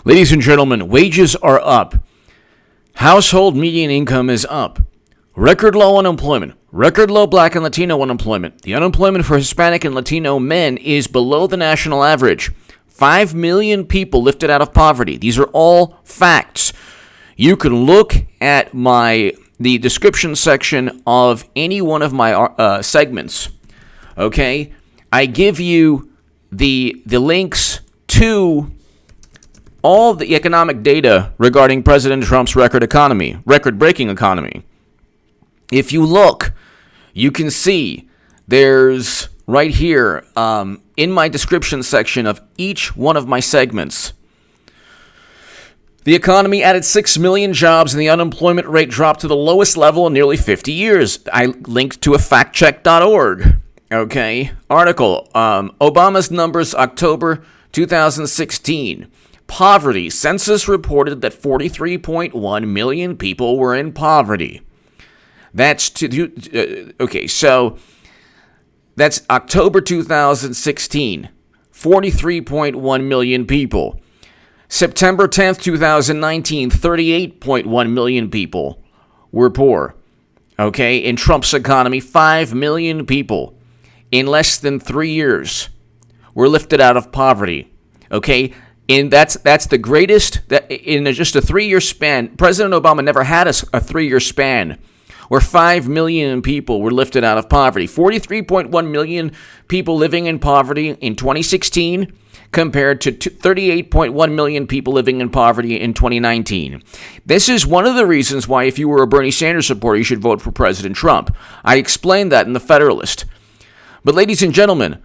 Ladies and gentlemen, wages are up. Household median income is up. Record low unemployment. Record low Black and Latino unemployment. The unemployment for Hispanic and Latino men is below the national average. 5 million people lifted out of poverty. These are all facts. You can look at the description section of any one of my segments. Okay? I give you the links to all the economic data regarding President Trump's record-breaking economy. If you look, you can see there's right here in my description section of each one of my segments. The economy added 6 million jobs and the unemployment rate dropped to the lowest level in nearly 50 years. I linked to a factcheck.org, article. Obama's numbers, October 2016. Poverty. Census reported that 43.1 million people were in poverty. That's so that's October 2016. 43.1 million people. September 10th, 2019, 38.1 million people were poor. In Trump's economy, 5 million people in less than 3 years were lifted out of poverty. And that's the greatest, that in just a 3-year span. President Obama never had a 3-year span where 5 million people were lifted out of poverty. 43.1 million people living in poverty in 2016 compared to 38.1 million people living in poverty in 2019. This is one of the reasons why, if you were a Bernie Sanders supporter, you should vote for President Trump. I explained that in The Federalist. But ladies and gentlemen,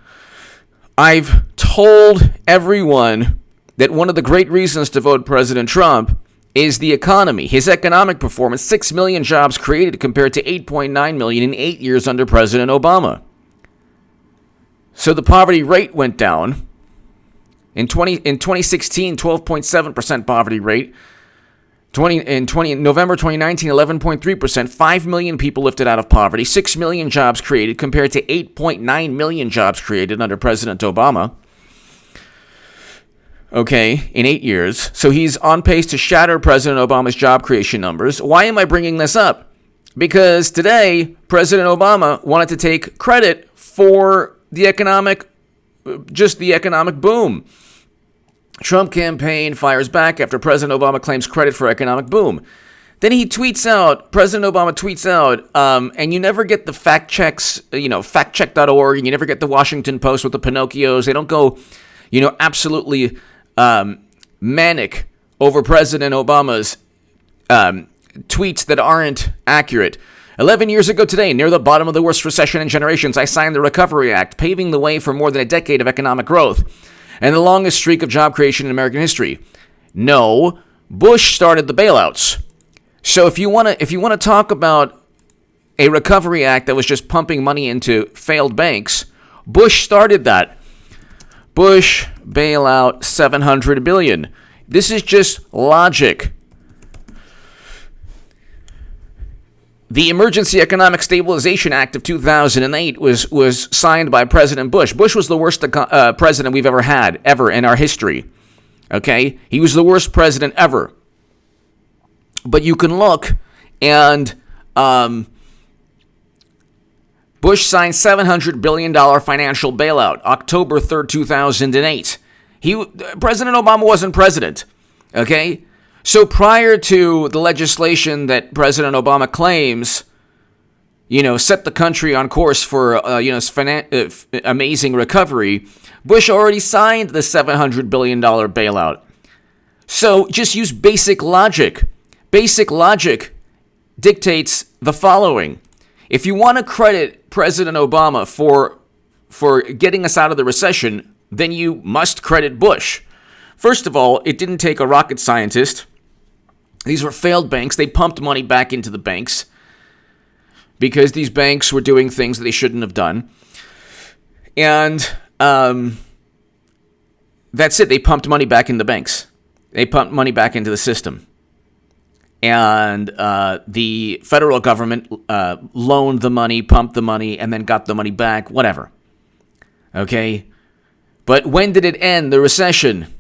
I've told everyone that one of the great reasons to vote President Trump is the economy. His economic performance, 6 million jobs created compared to 8.9 million in 8 years under President Obama. So the poverty rate went down. In 2016, 12.7% poverty rate. In November 2019, 11.3%. 5 million people lifted out of poverty. 6 million jobs created compared to 8.9 million jobs created under President Obama. In 8 years. So he's on pace to shatter President Obama's job creation numbers. Why am I bringing this up? Because today, President Obama wanted to take credit for the economic boom. Trump campaign fires back after President Obama claims credit for economic boom. Then President Obama tweets out, and you never get the fact checks, factcheck.org, and you never get the Washington Post with the Pinocchios. They don't go, absolutely manic over President Obama's tweets that aren't accurate. 11 years ago today, near the bottom of the worst recession in generations, I signed the Recovery Act, paving the way for more than a decade of economic growth and the longest streak of job creation in American history. No, Bush started the bailouts. So if you want to talk about a Recovery Act that was just pumping money into failed banks, Bush started that. Bush bailout, $700 billion. This is just logic. The Emergency Economic Stabilization Act of 2008 was signed by President Bush. Bush was the worst president we've ever had, ever in our history. He was the worst president ever. But you can look, and Bush signed $700 billion financial bailout, October 3rd, 2008. President Obama wasn't president, So prior to the legislation that President Obama claims, set the country on course for, amazing recovery, Bush already signed the $700 billion bailout. So just use basic logic. Basic logic dictates the following. If you want to credit President Obama for getting us out of the recession, then you must credit Bush. First of all, it didn't take a rocket scientist. These were failed banks. They pumped money back into the banks because these banks were doing things that they shouldn't have done. And that's it. They pumped money back into the banks. They pumped money back into the system. And the federal government loaned the money, pumped the money, and then got the money back, whatever. But when did it end, the recession?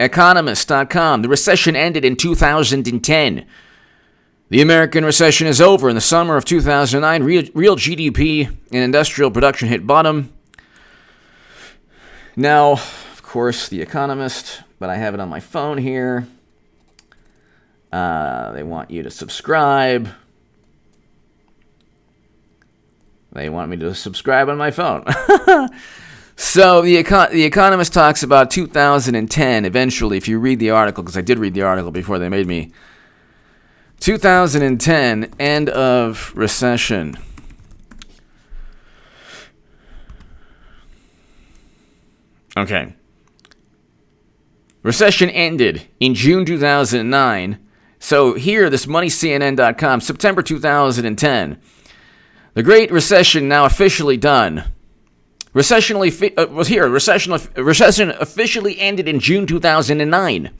Economist.com. The recession ended in 2010. The American recession is over. In the summer of 2009, real GDP and industrial production hit bottom. Now, of course, The Economist, but I have it on my phone here. They want you to subscribe. They want me to subscribe on my phone. So the Economist talks about 2010 eventually, if you read the article, because I did read the article before they made me. 2010, end of recession. Okay. Recession ended in June 2009. So here, this MoneyCNN.com, September 2010. The Great Recession now officially done. Recession officially ended in June 2009.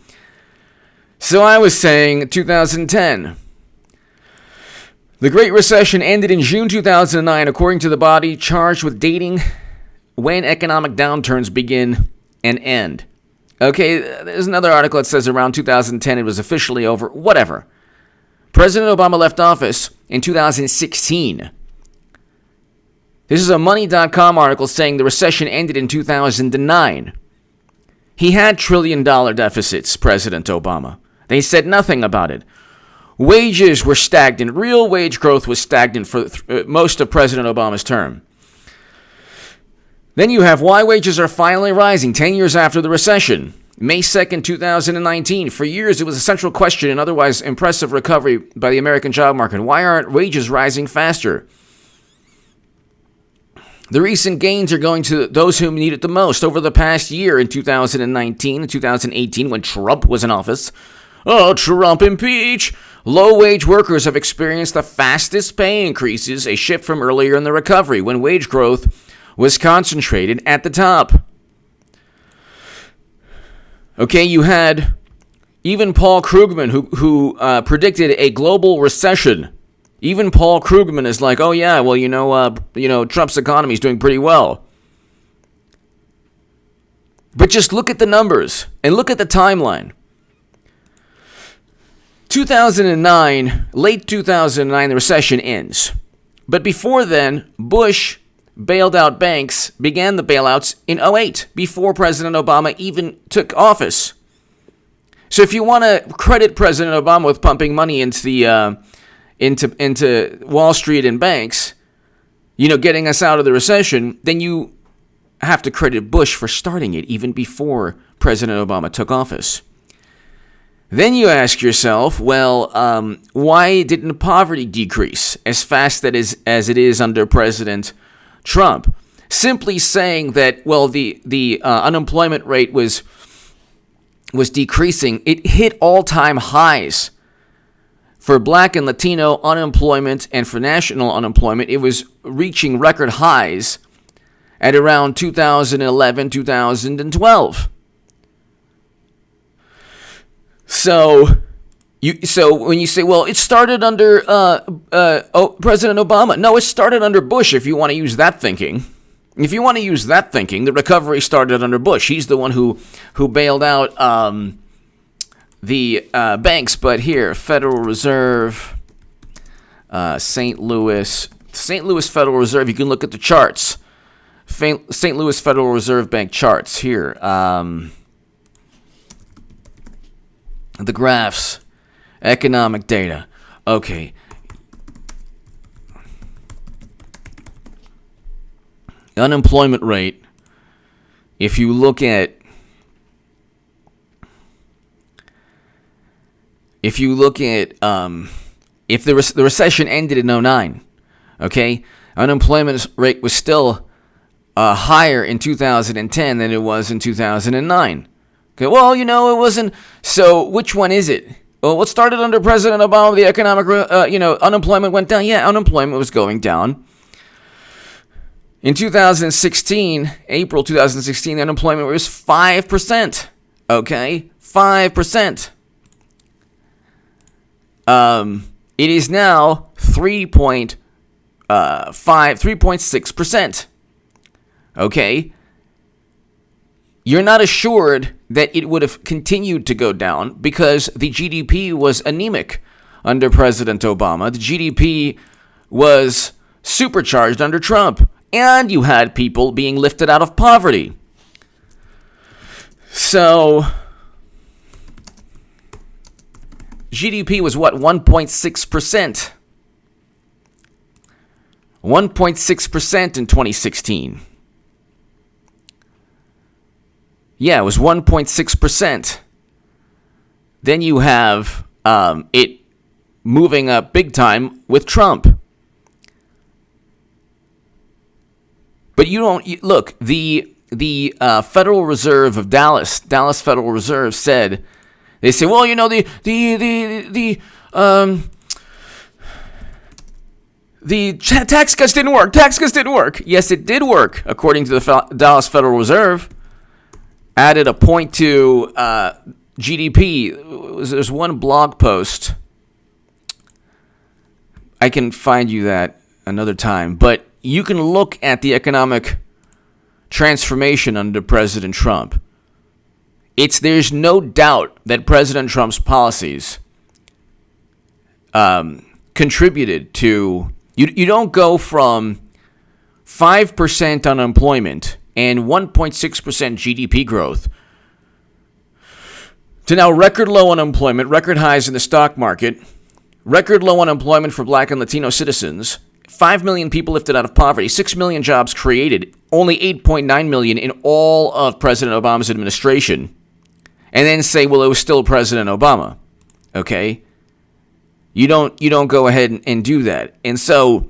So I was saying 2010. The Great Recession ended in June 2009, according to the body charged with dating when economic downturns begin and end. Okay, there's another article that says around 2010 it was officially over. Whatever. President Obama left office in 2016. This is a Money.com article saying the recession ended in 2009. He had trillion-dollar deficits, President Obama. They said nothing about it. Wages were stagnant. Real wage growth was stagnant for most of President Obama's term. Then you have why wages are finally rising 10 years after the recession. May 2nd, 2019. For years, it was a central question in otherwise impressive recovery by the American job market. Why aren't wages rising faster? The recent gains are going to those who need it the most. Over the past year, in 2019 and 2018, when Trump was in office, Trump impeach! Low-wage workers have experienced the fastest pay increases, a shift from earlier in the recovery, when wage growth was concentrated at the top. Okay, you had even Paul Krugman, who predicted a global recession. Even Paul Krugman is like, oh yeah, well, Trump's economy is doing pretty well. But just look at the numbers and look at the timeline. 2009, late 2009, the recession ends. But before then, Bush bailed out banks, began the bailouts in 2008, before President Obama even took office. So if you want to credit President Obama with pumping money into the into Wall Street and banks, getting us out of the recession, then you have to credit Bush for starting it even before President Obama took office. Then you ask yourself, well, why didn't poverty decrease as fast as it is under President Trump? Simply saying that, well, the unemployment rate was decreasing. It hit all-time highs. For Black and Latino unemployment and for national unemployment, it was reaching record highs at around 2011, 2012. So when you say, well, it started under President Obama. No, it started under Bush, if you want to use that thinking. If you want to use that thinking, the recovery started under Bush. He's the one who bailed out the banks. But here, Federal Reserve, St. Louis Federal Reserve, you can look at the charts. St. Louis Federal Reserve Bank charts here. The graphs, economic data. Okay. Unemployment rate, if you look at if the recession ended in 2009, okay, unemployment rate was still higher in 2010 than it was in 2009. Okay, well, it wasn't. So which one is it? Well, what started under President Obama, the economic, unemployment went down. Yeah, unemployment was going down. In 2016, April 2016, the unemployment was 5%. Okay, 5%. It is now 3.6%. Okay, you're not assured that it would have continued to go down because the GDP was anemic under President Obama. The GDP was supercharged under Trump, and you had people being lifted out of poverty. So GDP was what, 1.6%. 1.6% in 2016. Yeah, it was 1.6%. Then you have it moving up big time with Trump. But you don't look. The Federal Reserve of Dallas Federal Reserve said, they say, well, you know, the tax cuts didn't work. Tax cuts didn't work. Yes, it did work, according to the Dallas Federal Reserve. Added a point to GDP. There's one blog post. I can find you that another time. But you can look at the economic transformation under President Trump. There's no doubt that President Trump's policies contributed to... You don't go from 5% unemployment and 1.6% GDP growth to now record low unemployment, record highs in the stock market, record low unemployment for Black and Latino citizens, 5 million people lifted out of poverty, 6 million jobs created, only 8.9 million in all of President Obama's administration, and then say, well, it was still President Obama. Okay? You don't go ahead and do that. And so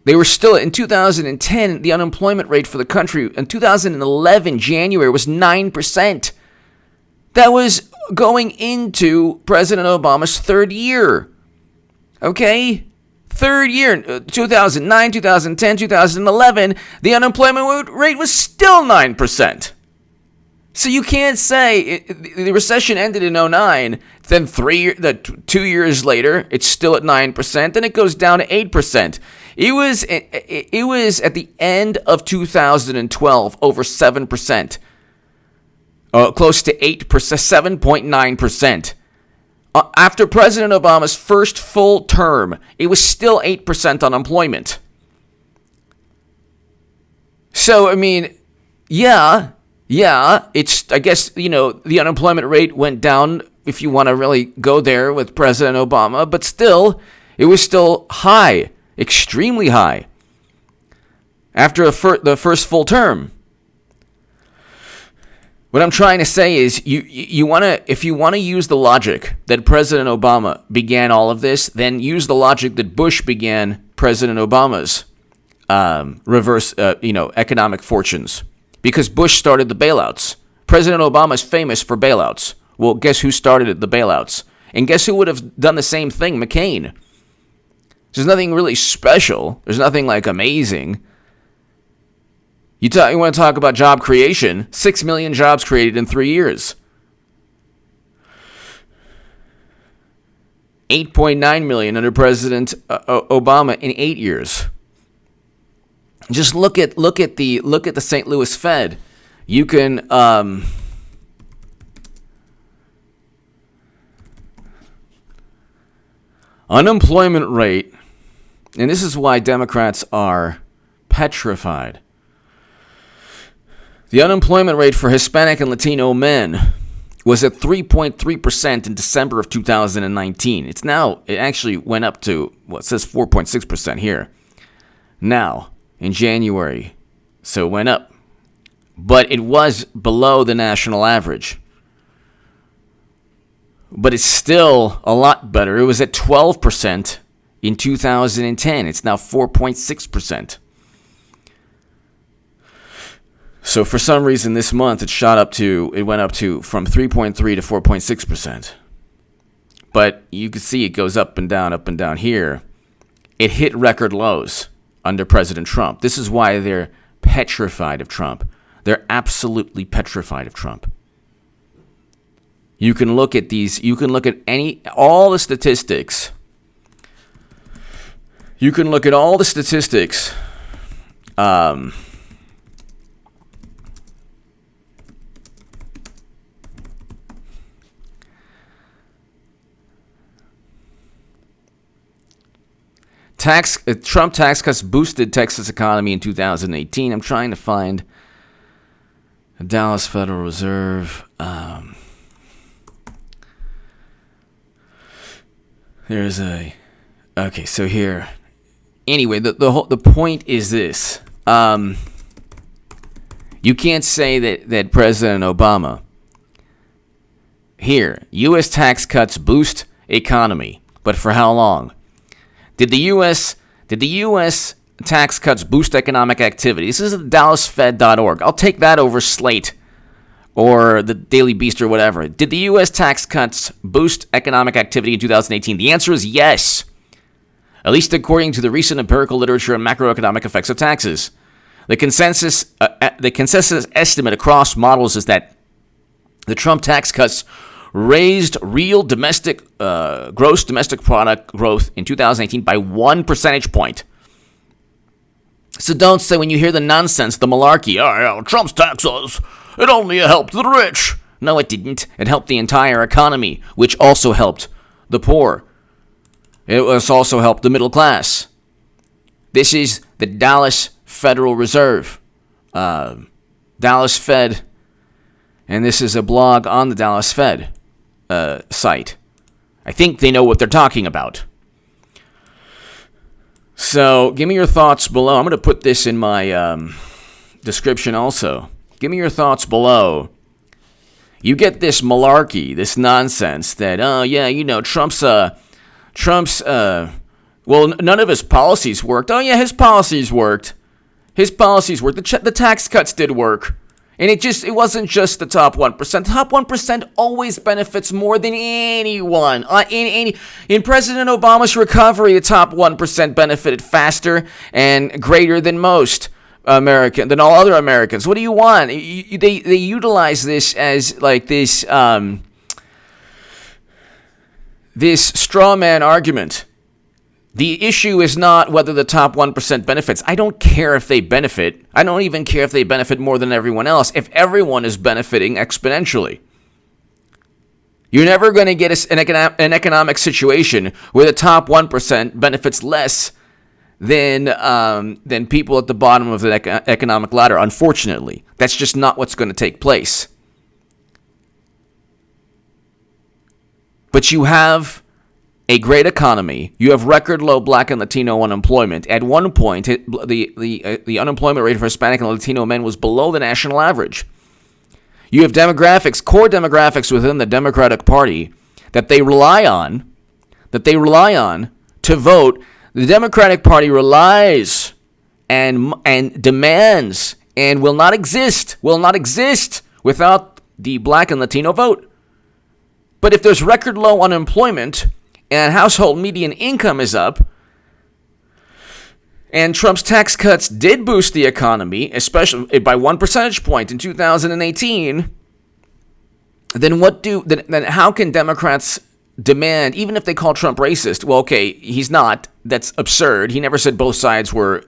they were still, in 2010, the unemployment rate for the country, in 2011, January, was 9%. That was going into President Obama's third year. Okay? Third year, 2009, 2010, 2011, the unemployment rate was still 9%. So you can't say the recession ended in 2009, then 2 years later, it's still at 9%, then it goes down to 8%. It was at the end of 2012 over 7%, close to 8%, 7.9%. After President Obama's first full term, it was still 8% unemployment. So, I mean, yeah, it's, I guess, you know, the unemployment rate went down, if you want to really go there with President Obama, but still, it was still high, extremely high, after the first full term. What I'm trying to say is, if you want to use the logic that President Obama began all of this, then use the logic that Bush began President Obama's economic fortunes. Because Bush started the bailouts. President Obama is famous for bailouts. Well, guess who started the bailouts? And guess who would have done the same thing? McCain. There's nothing really special. There's nothing like amazing. You want to talk about job creation? 6 million jobs created in 3 years. 8.9 million under President Obama in 8 years. Just look at the St. Louis Fed. You can unemployment rate, and this is why Democrats are petrified. The unemployment rate for Hispanic and Latino men was at 3.3% in December of 2019. It actually went up to, it says 4.6% here. Now, in January, so it went up. But it was below the national average. But it's still a lot better. It was at 12% in 2010. It's now 4.6%. So for some reason this month it went up to from 3.3 to 4.6%. But you can see it goes up and down here. It hit record lows under President Trump. This is why they're petrified of Trump. They're absolutely petrified of Trump. You can look at all the statistics. You can look at all the statistics. Trump tax cuts boosted Texas economy in 2018. I'm trying to find the Dallas Federal Reserve. Okay, so here. Anyway, the point is this. You can't say that President Obama, here, U.S. tax cuts boost economy, but for how long? Did the U.S. tax cuts boost economic activity? This is at DallasFed.org. I'll take that over Slate or the Daily Beast or whatever. Did the U.S. tax cuts boost economic activity in 2018? The answer is yes, at least according to the recent empirical literature on macroeconomic effects of taxes. The consensus estimate across models is that the Trump tax cuts raised real gross domestic product growth in 2018 by 1 percentage point. So don't say when you hear the nonsense, the malarkey, Trump's taxes, it only helped the rich. No, it didn't. It helped the entire economy, which also helped the poor. It also helped the middle class. This is the Dallas Federal Reserve, Dallas Fed, and this is a blog on the Dallas Fed site. I think they know what they're talking about. So give me your thoughts below. I'm going to put this in my description also. Give me your thoughts below. You get this malarkey, this nonsense that, Trump's, well, none of his policies worked. Oh, yeah, his policies worked. The tax cuts did work. And it wasn't just the top 1%. The top 1% always benefits more than anyone. In President Obama's recovery, the top 1% benefited faster and greater than most than all other Americans. What do you want? They utilize this as like this straw man argument. The issue is not whether the top 1% benefits. I don't care if they benefit. I don't even care if they benefit more than everyone else, if everyone is benefiting exponentially. You're never going to get an economic situation where the top 1% benefits less than people at the bottom of the economic ladder, unfortunately. That's just not what's going to take place. But you have a great economy. You have record low Black and Latino unemployment. At one point, the unemployment rate for Hispanic and Latino men was below the national average. You have core demographics within the Democratic Party that they rely on to vote. The Democratic Party relies and demands and will not exist without the Black and Latino vote. But if there's record low unemployment and household median income is up, and Trump's tax cuts did boost the economy, especially by 1 percentage point in 2018, then how can Democrats demand, even if they call Trump racist? Well, okay, he's not. That's absurd. He never said both sides were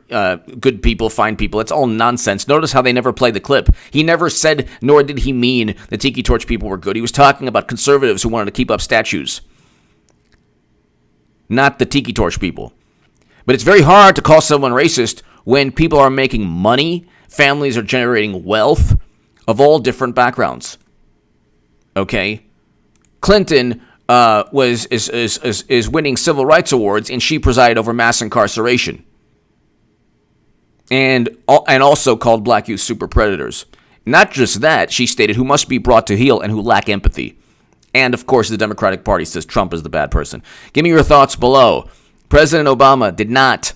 good people, fine people. It's all nonsense. Notice how they never played the clip. He never said, nor did he mean, the Tiki Torch people were good. He was talking about conservatives who wanted to keep up statues, not the Tiki Torch people. But it's very hard to call someone racist when people are making money, families are generating wealth of all different backgrounds. Okay? Clinton is winning civil rights awards, and she presided over mass incarceration, and also called black youth super predators. Not just that, she stated who must be brought to heel and who lack empathy. And of course, the Democratic Party says Trump is the bad person. Give me your thoughts below. President Obama did not,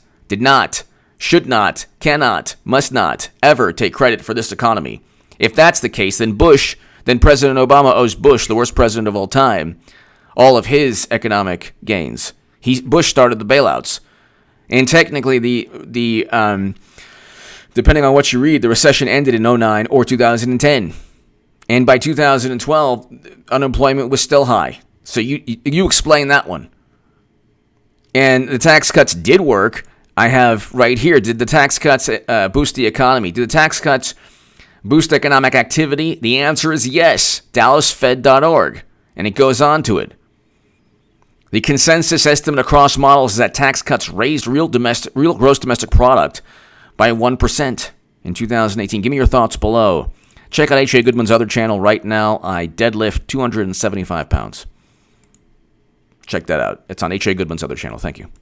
should not, cannot, must not ever take credit for this economy. If that's the case, then President Obama owes Bush, the worst president of all time, all of his economic gains. Bush started the bailouts. And technically, the depending on what you read, the recession ended in 2009 or 2010. And by 2012, unemployment was still high. So you explain that one. And the tax cuts did work. I have right here, did the tax cuts boost the economy? Did the tax cuts boost economic activity? The answer is yes. DallasFed.org. And it goes on to it. The consensus estimate across models is that tax cuts raised real gross domestic product by 1% in 2018. Give me your thoughts below. Check out H.A. Goodman's other channel right now. I deadlift 275 pounds. Check that out. It's on H.A. Goodman's other channel. Thank you.